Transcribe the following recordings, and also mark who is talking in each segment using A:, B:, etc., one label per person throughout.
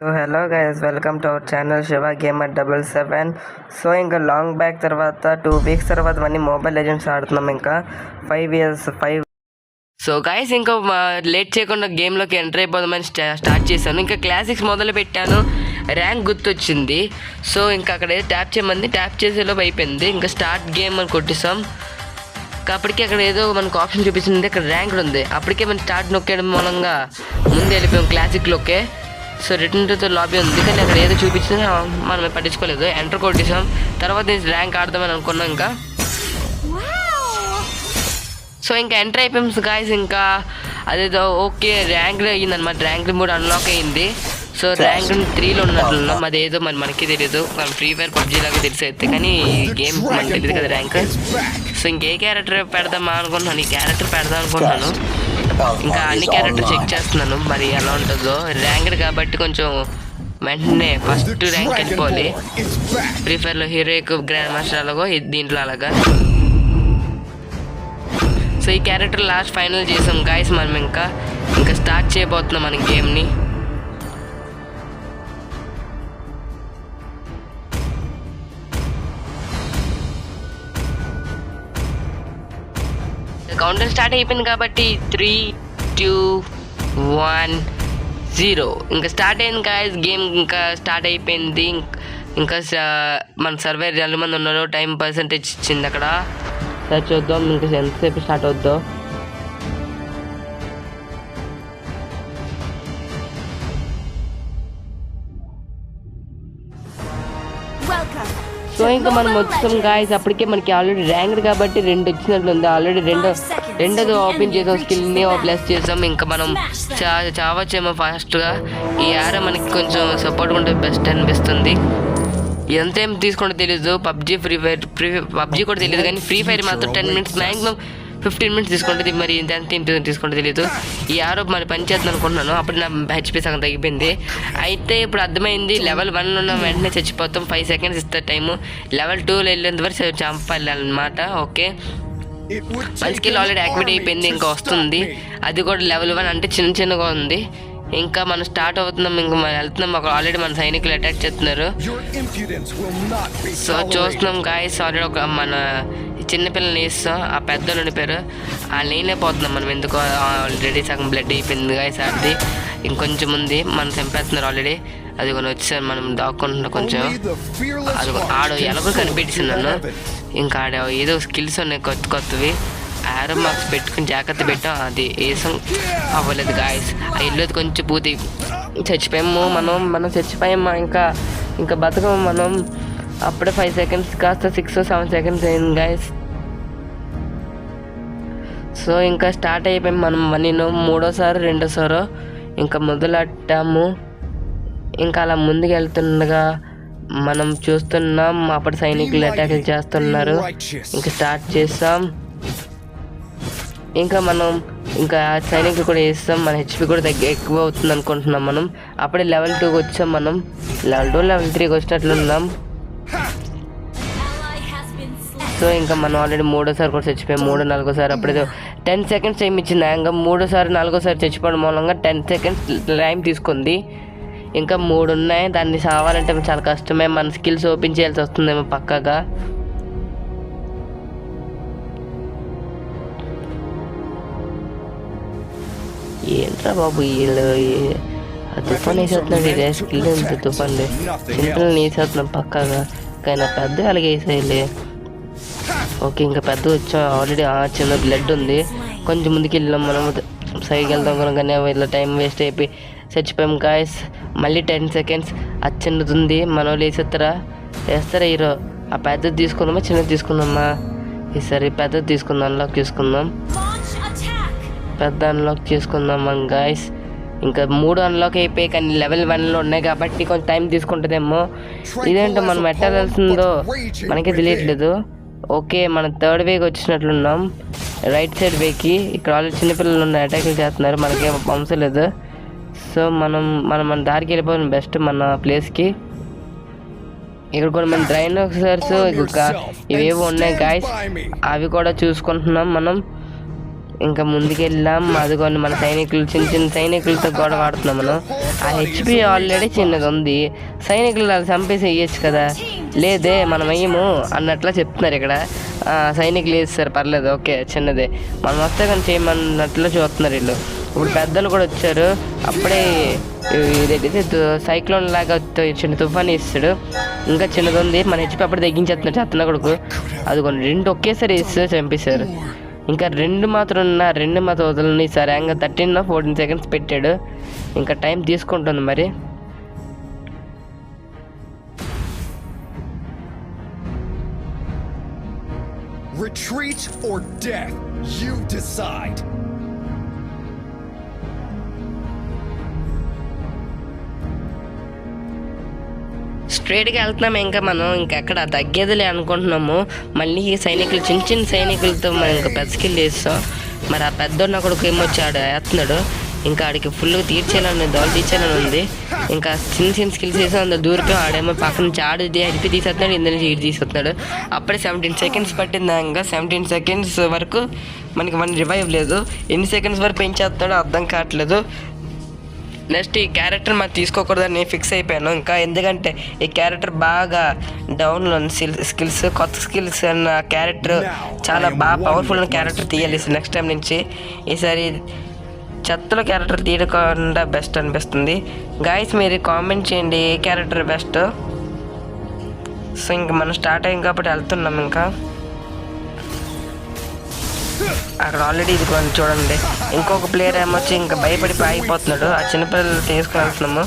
A: So hello guys, welcome to our channel Shiva gamer 77. So ఇంకా long back తర్వాత 2 weeks తర్వాత మళ్ళీ మొబైల్ లెజెండ్స్ ఆడుతున్నాం. ఇంకా 5 years. సో గైస్ ఇంకా లేట్ చేయకుండా గేమ్లోకి ఎంటర్ అయిపోదామని స్టార్ట్ చేశాను. ఇంకా క్లాసిక్స్ మొదలు పెట్టాను, ర్యాంక్ గుర్తొచ్చింది. సో ఇంకా అక్కడ ట్యాప్ చేయమంది, ట్యాప్ చేసేలోపు అయిపోయింది. ఇంకా స్టార్ట్ గేమ్ అని కొట్టేసాం. అప్పటికే అక్కడ ఏదో మనకు ఆప్షన్ చూపిస్తుంది, అక్కడ ర్యాంక్ ఉంది. అప్పటికే మనం స్టార్ట్ నొక్కేయడం మూలంగా ముందు వెళ్ళిపోయాం క్లాసిక్లోకే. సో రిటర్న్ టు లాబీ ఉంది, కానీ అక్కడ ఏదో చూపించినా మనం పట్టించుకోలేదు. ఎంటర్ కొట్టేసాం. తర్వాత నేను ర్యాంక్ ఆడదామని అనుకున్నాం. ఇంకా సో ఇంకా ఎంటర్ అయిపోయాం గాయస్. ఇంకా అదేదో ఓకే ర్యాంక్ అయ్యిందనమాట. ర్యాంక్ 3 అన్లాక్ అయ్యింది. సో ర్యాంక్ 3లో ఉన్నట్లున్నాం. అదేదో మనకి తెలియదు, మనం ఫ్రీ ఫైర్ పబ్జీ లాగా తెలిసి అయితే, కానీ ఈ గేమ్ మనకి తెలియదు కదా ర్యాంక్. సో ఇంకే క్యారెక్టర్ పెడదామా అనుకుంటున్నాను, ఈ క్యారెక్టర్ పెడదాం అనుకుంటున్నాను. ఇంకా అన్ని క్యారెక్టర్ చెక్ చేస్తున్నాను, మరి ఎలా ఉంటుందో. ర్యాంక్డ్ కాబట్టి కొంచెం వెంటనే ఫస్ట్ ర్యాంక్ వెళ్ళిపోవాలి. ఫ్రీ ఫైర్లో హీరోయిక్ గ్రాండ్ మాస్టర్ అలాగో దీంట్లో అలాగా. సో ఈ క్యారెక్టర్ లాస్ట్ ఫైనల్ చేసాం గాయస్. మనం ఇంకా స్టార్ట్ చేయబోతున్నాం మన గేమ్ని. కౌంటర్ స్టార్ట్ అయిపోయింది కాబట్టి 3, 2, 1, 0 ఇంకా స్టార్ట్ అయింది గాయస్. గేమ్ ఇంకా స్టార్ట్ అయిపోయింది. ఇంకా మన సర్వర్ ఎంత మంది ఉన్నారో టైం పర్సంటేజ్ ఇచ్చింది అక్కడ. సరే చూద్దాం ఇంకా ఎంతసేపు స్టార్ట్ అవుద్దో. సో ఇంకా మనం వచ్చాం గాయస్. అప్పటికే మనకి ఆల్రెడీ ర్యాంక్డ్ కాబట్టి 2 వచ్చినట్లుంది. ఆల్రెడీ రెండోది ఓపెన్ చేసాం, స్కిల్ని ప్లస్ చేసాం. ఇంకా మనం చావచ్చేమో ఫాస్ట్గా. ఈ యారో మనకి కొంచెం సపోర్ట్ ఉంటే బెస్ట్ అనిపిస్తుంది. ఎంతేం తీసుకుంటే తెలీదు. పబ్జీ కూడా తెలియదు, కానీ ఫ్రీ ఫైర్ మాత్రం 10 minutes మ్యాక్సిమం 15 minutes తీసుకుంటుంది. మరి ఎంత తీసుకుంటే తెలీదు. ఈ యారో మరి పనిచేద్దాం అనుకుంటున్నాను. అప్పుడు నా హెచ్పి సగం తగ్గిపోయింది. అయితే ఇప్పుడు అర్థమైంది, లెవెల్ 1 ఉన్న వెంటనే చచ్చిపోతాం. 5 seconds ఇస్తారు టైము. లెవెల్ 2లో వెళ్ళేంత వరకు చంపాలన్నమాట. ఓకే, మన స్కిల్ ఆల్రెడీ యాక్టివేట్ అయిపోయింది, ఇంకా వస్తుంది. అది కూడా లెవెల్ 1 అంటే చిన్నగా ఉంది. ఇంకా మనం స్టార్ట్ అవుతున్నాం, ఇంకా మనం వెళ్తున్నాం. అక్కడ ఆల్రెడీ మన సైనికులు అటాక్ చేస్తున్నారు. సో చూస్తున్నాం గాయస్, ఆల్రెడీ ఒక మన చిన్నపిల్లల్ని వేస్తాం. ఆ పెద్దలు ఉండిపోయారు, వాళ్ళు నేనైపోతున్నాం మనం. ఎందుకో ఆల్రెడీ సగం బ్లడ్ అయిపోయింది గాయస్. అది ఇంకొంచెం ఉంది, మనం చంపేస్తున్నారు ఆల్రెడీ. అది కొన్ని వచ్చేసారి మనం దాక్కుంటున్నాం కొంచెం. అది ఆడ ఎలాగో కనిపెట్టేసింది నన్ను. ఇంకా ఆడ ఏదో స్కిల్స్ ఉన్నాయి కొత్తవి. ఆరో మార్క్స్ పెట్టుకుని జాగ్రత్త పెట్టాం, అది వేసాం, అవ్వలేదు గాయస్. ఆ ఇల్లు కొంచెం పూర్తి చచ్చిపోయాము మనం చచ్చిపోయాము. ఇంకా బతకము మనం. అప్పుడే 5 seconds కాస్త 6 or 7 seconds అయింది గాయస్. సో ఇంకా స్టార్ట్ అయిపోయాము మనం. నేను రెండోసారో ఇంకా మొదలెట్టాము. ఇంకా అలా ముందుకు వెళ్తుండగా మనం చూస్తున్నాం, అప్పుడు సైనికులు అటాకులు చేస్తున్నారు. ఇంకా స్టార్ట్ చేస్తాం. ఇంకా మనం సైనికులు కూడా వేస్తాం. మన హెచ్పి కూడా ఎక్కువ అవుతుంది అనుకుంటున్నాం మనం. అప్పుడే లెవెల్ 2కి వచ్చాం మనం. లెవెల్ 2 లెవెల్ 3కి వచ్చినట్లున్నాం. సో ఇంకా మనం ఆల్రెడీ 3వ కూడా చచ్చిపోయాం. 3, 4 అప్పుడే 10 seconds టైం ఇచ్చింది. ఇంకా 3, 4 చచ్చిపోవడం మూలంగా 10 seconds టైం తీసుకుంది. ఇంకా 3 ఉన్నాయి, దాన్ని సావాలంటే చాలా కష్టమే. మన స్కిల్స్ ఓపెన్ చేయాల్సి వస్తుందేమో పక్కాగా. ఏంట్రా బాబు వీళ్ళు తుఫాన్ వేసేస్తున్నాడు. ఇదే స్కిల్ ఎంత తుఫాన్ చిన్నపిల్లలు వేసేస్తున్నాం పక్కాగా, కానీ పెద్ద అలాగే వేసేయాలి. ఓకే, ఇంకా పెద్ద వచ్చాం ఆల్రెడీ. చిన్న బ్లడ్ ఉంది, కొంచెం ముందుకు వెళ్ళాం మనం. సైడ్కి వెళ్దాం కానీ ఇలా టైం వేస్ట్ అయిపోయి చచ్చిపోయాం గాయస్. మళ్ళీ 10 seconds. అది చిన్నది, మన వాళ్ళు వేస్తారా హీరో. ఆ పెద్దది తీసుకుందామా చిన్నది తీసుకుందామా? ఈసారి పెద్దది తీసుకుందాం, అన్లాక్ చేసుకుందాం. పెద్ద అన్లాక్ చేసుకుందాం మనం గాయస్. ఇంకా 3 అన్లాక్ అయిపోయి, కానీ లెవెల్ 1లో ఉన్నాయి కాబట్టి కొంచెం టైం తీసుకుంటుందేమో. ఇదేంటో మనం ఎట్లా వెళ్తుందో మనకే తెలియట్లేదు. ఓకే, మనం 3rd వేకి వచ్చినట్లున్నాం, రైట్ సైడ్ వేకి. ఇక్కడ ఆల్రెడీ చిన్నపిల్లలు ఉన్న అటాక్లు చేస్తున్నారు, మనకేం అవసరం లేదు. సో మన దారికి వెళ్ళిపోవడం బెస్ట్ మన ప్లేస్కి. ఇక్కడ కూడా మన డైనోసార్స్ ఇంకా ఇవేవో ఉన్నాయి గాయస్, అవి కూడా చూసుకుంటున్నాం మనం. ఇంకా ముందుకెళ్ళాం. అదిగోండి మన సైనికులు చిన్న చిన్న సైనికులతో గొడవ ఆడుతున్నాం మనం. ఆ హెచ్పి ఆల్రెడీ చిన్నది ఉంది, సైనికులు అది చంపేసి వేయచ్చు కదా. లేదే మనం వేయము అన్నట్లా చెప్తున్నారు ఇక్కడ. సైనికులు వేస్తారు పర్లేదు, ఓకే చిన్నదే, మనం వస్తే కానీ చేయమన్నట్లు చూస్తున్నారు వీళ్ళు. ఇప్పుడు పెద్దలు కూడా వచ్చారు. అప్పుడే ఇదైతే సైక్లోన్ లాగా చిన్న తుఫాన్ ఇస్తాడు. ఇంకా చిన్నది ఉంది, మన హెచ్పి అప్పుడు తగ్గించేస్తున్నారు చెత్తన కొడుకు. అదిగోండి 2 ఒకేసారి వేస్తే చంపేశారు. ఇంకా 2 మాత్రం వదలని. సరే ఇంకా 13-14 సెకండ్స్ పెట్టాడు. ఇంకా టైం తీసుకుంటుంది మరి.
B: Retreat or death, you decide.
A: స్ట్రైట్గా వెళ్తున్నాము. ఇంకా మనం ఇంకెక్కడ తగ్గేదిలే అనుకుంటున్నాము. మళ్ళీ ఈ సైనికులు చిన్న చిన్న సైనికులతో మనం ఇంకా పెద్ద స్కిల్ వేస్తాం. మరి ఆ పెద్దన్న కొడుకు ఏమొచ్చాడు వేస్తున్నాడు. ఇంకా ఆడికి ఫుల్గా తీర్చేయాలని ఉంది. ఇంకా చిన్న చిన్న స్కిల్స్ వేసి అందులో దూరిపోయి ఆడేమో పక్క నుంచి హెల్పి తీసేస్తున్నాడు, ఇందు నుంచి ఇటు తీసేస్తున్నాడు. అప్పుడే 17 సెకండ్స్ పట్టింది. ఇంకా 17 సెకండ్స్ వరకు మనకి రివైవ్ లేదు. ఎన్ని సెకండ్స్ వరకు పెంచేస్తాడో అర్థం కావట్లేదు. నెక్స్ట్ ఈ క్యారెక్టర్ మనం తీసుకోకూడదని ఫిక్స్ అయిపోయాను. ఇంకా ఎందుకంటే ఈ క్యారెక్టర్ బాగా డౌన్లో ఉంది. స్కిల్స్ కొత్త స్కిల్స్ అన్న క్యారెక్టర్ చాలా బాగా పవర్ఫుల్ ఉన్న క్యారెక్టర్ తీయాలి నెక్స్ట్ టైం నుంచి. ఈసారి చెత్తలో క్యారెక్టర్ తీయకుండా బెస్ట్ అనిపిస్తుంది. గాయస్ మీరు కామెంట్ చేయండి ఏ క్యారెక్టర్ బెస్ట్. సో ఇంక మనం స్టార్ట్ అయ్యాం కాబట్టి వెళ్తున్నాం. ఇంకా అక్కడ ఆల్రెడీ ఇది కొంచెం చూడండి, ఇంకొక ప్లేయర్ ఏమొచ్చి ఇంకా భయపడి ఆగిపోతున్నాడు. ఆ చిన్నపిల్లలు తీసుకుని వెళ్తున్నాము.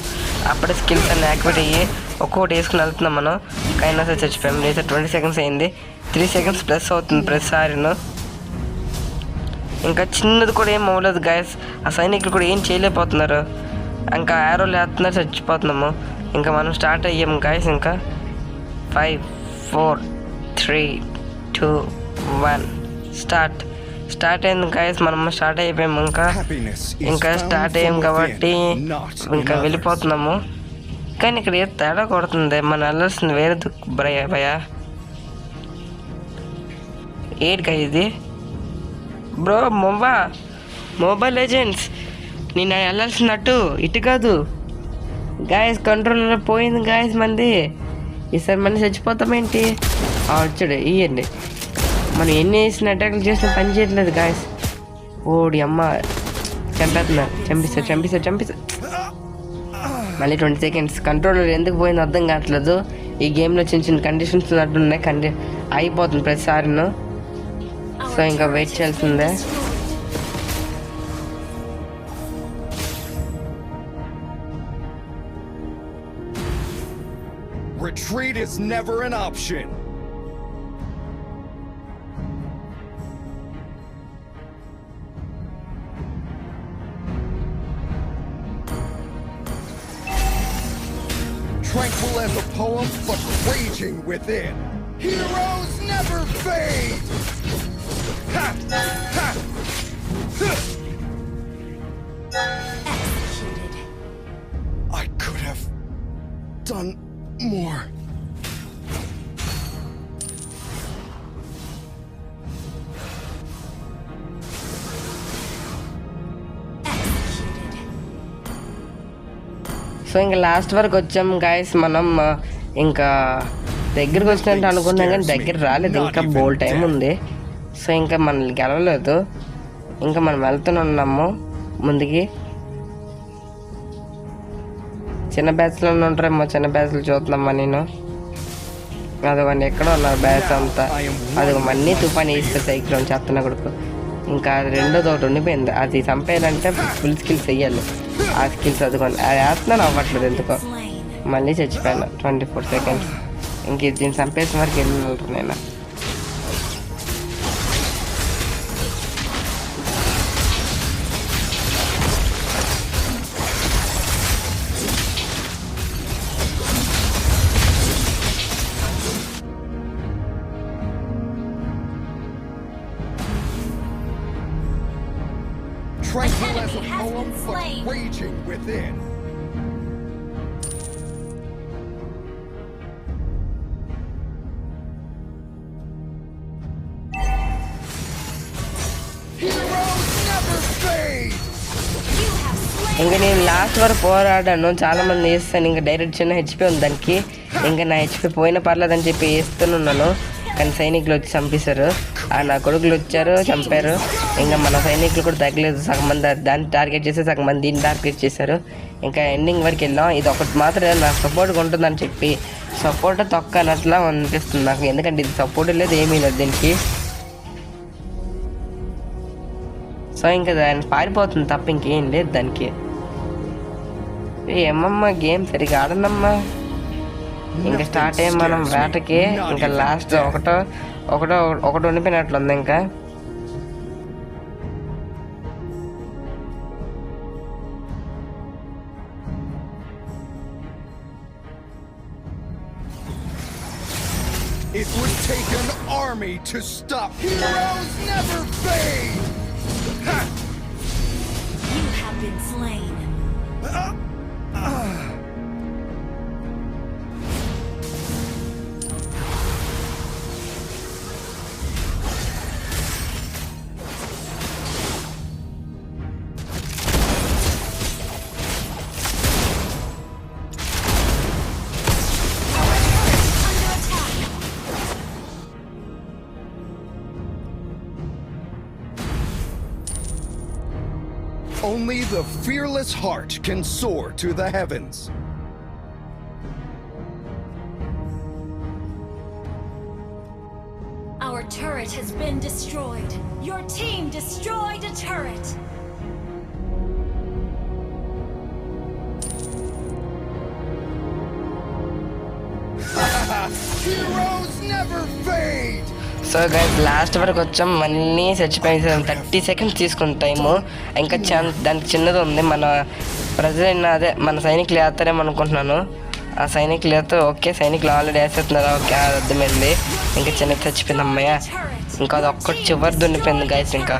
A: అప్పుడే స్కిల్స్ అన్ని యాక్టివేట్ అయ్యి ఒక్కొక్కటి వేసుకుని వెళ్తున్నాం మనం. కైనా సరే చచ్చిపోయాము. లేదా 20 సెకండ్స్ అయింది. 3 సెకండ్స్ ప్లస్ అవుతుంది ప్రతిసారిను. ఇంకా చిన్నది కూడా ఏం అవ్వలేదు గాయస్. ఆ సైనికులు కూడా ఏం చేయలేకపోతున్నారు. ఇంకా యారోలు వేస్తున్నారు, చచ్చిపోతున్నాము. ఇంకా మనం స్టార్ట్ అయ్యాము గాయస్. ఇంకా 5 4 3 2 1 స్టార్ట్ అయింది గాయస్. మనం స్టార్ట్ అయిపోయాము. ఇంకా స్టార్ట్ అయ్యాం కాబట్టి ఇంకా వెళ్ళిపోతున్నాము. కానీ ఇక్కడ ఏ తేడా కొడుతుంది. మనం వెళ్ళాల్సింది వేరే భయ ఏంటి ఇది బ్రో? మొబైల్ లెజెండ్స్ నేను వెళ్ళాల్సినట్టు ఇటు కాదు గాయస్. కంట్రోల్లో పోయింది గాయస్ మంది. ఈసారి మనం చచ్చిపోతామేంటి? వచ్చాడు ఇవ్వండి. మనం ఎన్ని వేసిన అటాక్లు చేసినా పని చేయట్లేదు గాయస్. ఓడి అమ్మ చంపేస్తున్నారు. చంపిస్తా. మళ్ళీ 20 సెకండ్స్. కంట్రోలర్ ఎందుకు పోయిందో అర్థం కావట్లేదు. ఈ గేమ్లో చిన్న చిన్న కండిషన్స్ ఉన్నట్టున్నాయి. అయిపోతుంది ప్రతిసారిను. సో ఇంకా వెయిట్ చేయాల్సిందే.
B: Retreat is never an option. Tranquil as a poem, but raging within. Heroes never fade! Ha! Ha!
C: Executed.
B: I could have done more.
A: So ఇంకా లాస్ట్ వరకు వచ్చాం గాయస్. మనం ఇంకా దగ్గరికి వచ్చినట్టు అనుకున్నాం కానీ దగ్గర రాలేదు. ఇంకా బోల్ టైం ఉంది. సో ఇంకా మనల్ని గెలవలేదు. ఇంకా మనం వెళ్తున్నాము ముందుకి. చిన్న బ్యాచ్లో ఉంటారేమో, చిన్న బ్యాచ్లు చూస్తున్నామ్మా నేను. అదిగోండి ఎక్కడో ఉన్నారు బ్యాచ్ అంతా. అదిగో మళ్ళీ తుఫాన్ వేస్తే సైక్లోన్ చెత్తన కొడుకు. ఇంకా అది రెండోది ఒకటి ఉండిపోయింది. అది చంపేయాలంటే ఫుల్ స్కిల్స్ వేయాలి. ఆ స్కిల్స్ అదిగోండి అది వేస్తున్నాను అవ్వట్లేదు ఎందుకో. మళ్ళీ చచ్చిపోయాను 24 సెకండ్స్. ఇంక దీన్ని చంపేసిన వరకు వెళ్ళినట్టు నేను.
B: Tranquil as a poem, but raging within. Heroes
A: ఇంకా నేను లాస్ట్ వరకు పోరాడాను, చాలా మంది వేస్తాను. ఇంకా డైరెక్ట్ చిన్న హెచ్పి ఉంది దానికి. ఇంకా నా హెచ్పి పోయినా పర్లేదని చెప్పి వేస్తున్నాను, కానీ సైనికులు వచ్చి చంపేశారు. నా కొడుకులు వచ్చారు, చంపారు. ఇంకా మన సైనికులు కూడా తగ్గలేదు, సగం మంది దాన్ని టార్గెట్ చేసి సగం మంది దీన్ని టార్గెట్ చేశారు. ఇంకా ఎండింగ్ వరకు వెళ్ళాం. ఇది ఒకటి మాత్రమే నాకు సపోర్ట్గా ఉంటుందని చెప్పి సపోర్ట్ తొక్క అన్నట్లా అనిపిస్తుంది నాకు, ఎందుకంటే ఇది సపోర్ట్ లేదు, ఏమీ లేదు దీనికి. సో ఇంకా దాన్ని పారిపోతుంది తప్ప ఇంకేం లేదు దానికి. ఏమమ్మా గేమ్ సరిగా ఆడనమ్మా. ఇంకా స్టార్ట్ అయ్యాం మనం వేటకి. ఇంకా లాస్ట్ ఒకటి ఉండిపోయినట్లుంది. ఇంకా
B: It would take an army to stop. Heroes never fade. Ha!
C: You have been slain.
B: Only the fearless heart can soar to the heavens.
C: Our turret has been destroyed. Your team destroyed a turret.
B: Heroes never fade.
A: So guys last వరకు వచ్చాం, మళ్ళీ చచ్చిపోయింది. 30 seconds తీసుకున్న time. ఇంకా దానికి చిన్నది ఉంది. మన ప్రజలు అదే మన సైనికులు వేస్తారేమో అనుకుంటున్నాను. ఆ సైనికులు వేస్తే ఓకే, సైనికులు ఆల్రెడీ వేసేస్తున్నారు, ఓకే అర్థమైంది. ఇంకా చిన్నది చచ్చిపోయింది అమ్మయ్య. ఇంకా అది ఒక్కటి చివరిది ఉండిపోయింది గైస్. ఇంకా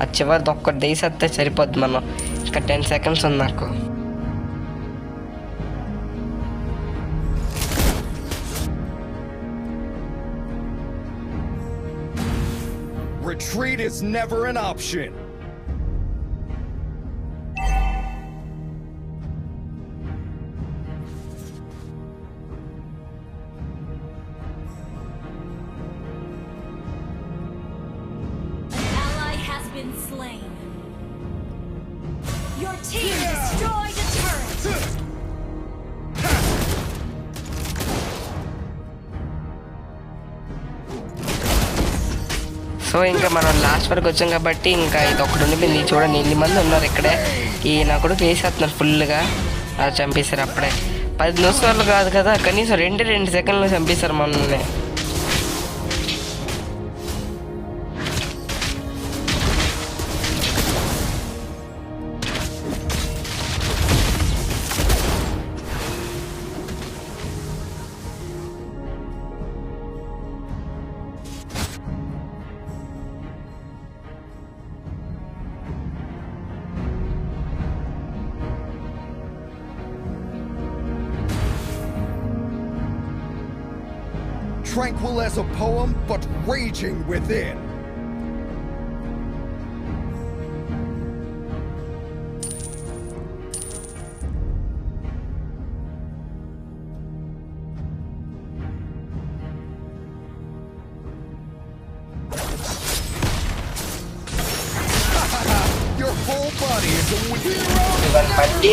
A: ఆ చివరిది ఒక్కటి దేసేస్తే సరిపోద్ది. మనం ఇంకా 10 సెకండ్స్ ఉంది నాకు.
B: Retreat is never an option.
C: An ally has been slain. Your team destroyed a turret.
A: So ఇంకా మనం లాస్ట్ వరకు వచ్చాం కాబట్టి ఇంకా ఇది ఒకటి ఉండిపోయింది. చూడండి ఎన్ని మంది ఉన్నారు ఇక్కడే. ఈ నా కూడా వేసేస్తున్నారు ఫుల్గా. అది చంపేశారు అప్పుడే. 10 నిమిషాలు కాదు కదా, కనీసం 2 సెకండ్లు చంపేశారు మనల్ని.
B: Tranquil as a poem, but raging within. Your whole body is a hero.
A: మళ్ళీ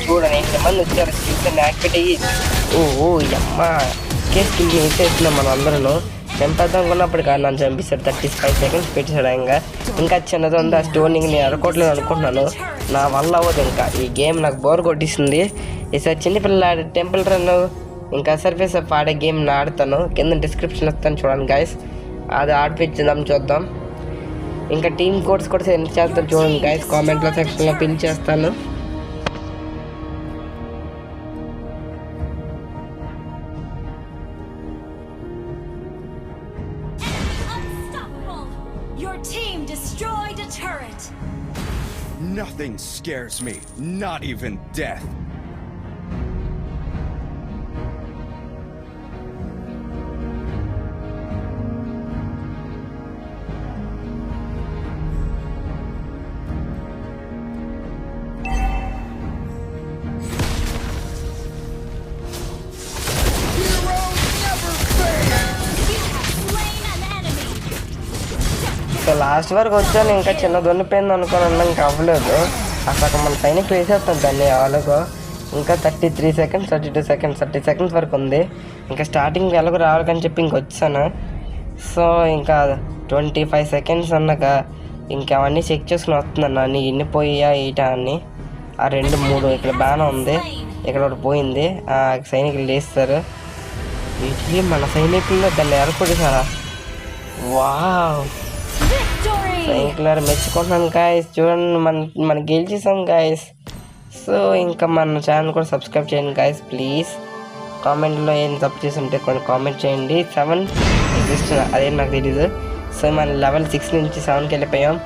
A: చూడండి ఎంతమంది వచ్చారు. స్కిల్స్ యాక్టివేట్ అయ్యి ఓ అమ్మ ఒకే స్కిల్ వేసేస్తున్నాం మనం అందరూ. చంపేద్దాం కొన్నప్పుడు కాదు నన్ను చంపిస్తాడు. 35 సెకండ్స్ పెట్టాడు. ఇంకా చిన్నది ఉంది. ఆ స్టోనింగ్ నేను అడగట్లేదు అనుకుంటున్నాను, నా వల్ల అవ్వదు. ఇంకా ఈ గేమ్ నాకు బోర్ కొట్టిస్తుంది. ఈసారి చిన్నపిల్లలు ఆడే టెంపుల్ రన్ ఇంకా సర్ఫేస్ ఆఫ్ ఆడే గేమ్ ఆడతాను. కింద డిస్క్రిప్షన్ వస్తాను చూడండి గైస్, అది ఆడిపించుదాం చూద్దాం. ఇంకా టీమ్ కోడ్స్ కూడా సెండ్ చేస్తాను చూడండి గైస్, కామెంట్లో సెక్షన్లో పిన్ చేస్తాను.
C: Unstoppable. Your team destroyed a turret.
B: Nothing scares me, not even death.
A: ఇంకా లాస్ట్ వరకు వచ్చాను, ఇంకా చిన్న దొన్నిపోయింది అనుకోని ఇంకా అవ్వలేదు. అసలు మన సైనికులు వేసేస్తాం దాన్ని ఎలాగో. ఇంకా 33 సెకండ్స్ 32 సెకండ్స్ 30 సెకండ్స్ వరకు ఉంది. ఇంకా స్టార్టింగ్ ఎలాగో రావాలని చెప్పి ఇంక వచ్చాను. సో ఇంకా 25 సెకండ్స్ అన్నాక ఇంకా అవన్నీ చెక్ చేసుకుని వస్తున్నాను. అన్నీ ఎన్ని పోయా ఈటా అని. ఆ 2 3 ఇక్కడ బాగానే ఉంది, ఇక్కడ ఒకటి పోయింది. సైనికులు లేస్తారు. వీటికి మన సైనికుల్లో దాన్ని ఎరకొట్టేసారా? Wow, సైనికులారు మెచ్చుకుంటున్నాను guys. చూడండి మన గెలిచేసాం గాయస్. సో ఇంకా మన ఛానల్ కూడా సబ్స్క్రైబ్ చేయండి గాయస్ ప్లీజ్. కామెంట్లో ఏం తప్పు చేసి ఉంటే కొన్ని కామెంట్ చేయండి. 7 ఎగ్జిస్ట్ అదే నాకు తెలీదు. సో మన లెవెల్ 6 నుంచి 7కి వెళ్ళిపోయాం.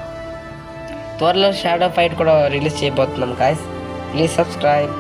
A: త్వరలో షాడో ఫైట్ కూడా రిలీజ్ చేయబోతున్నాం గాయస్. Please subscribe.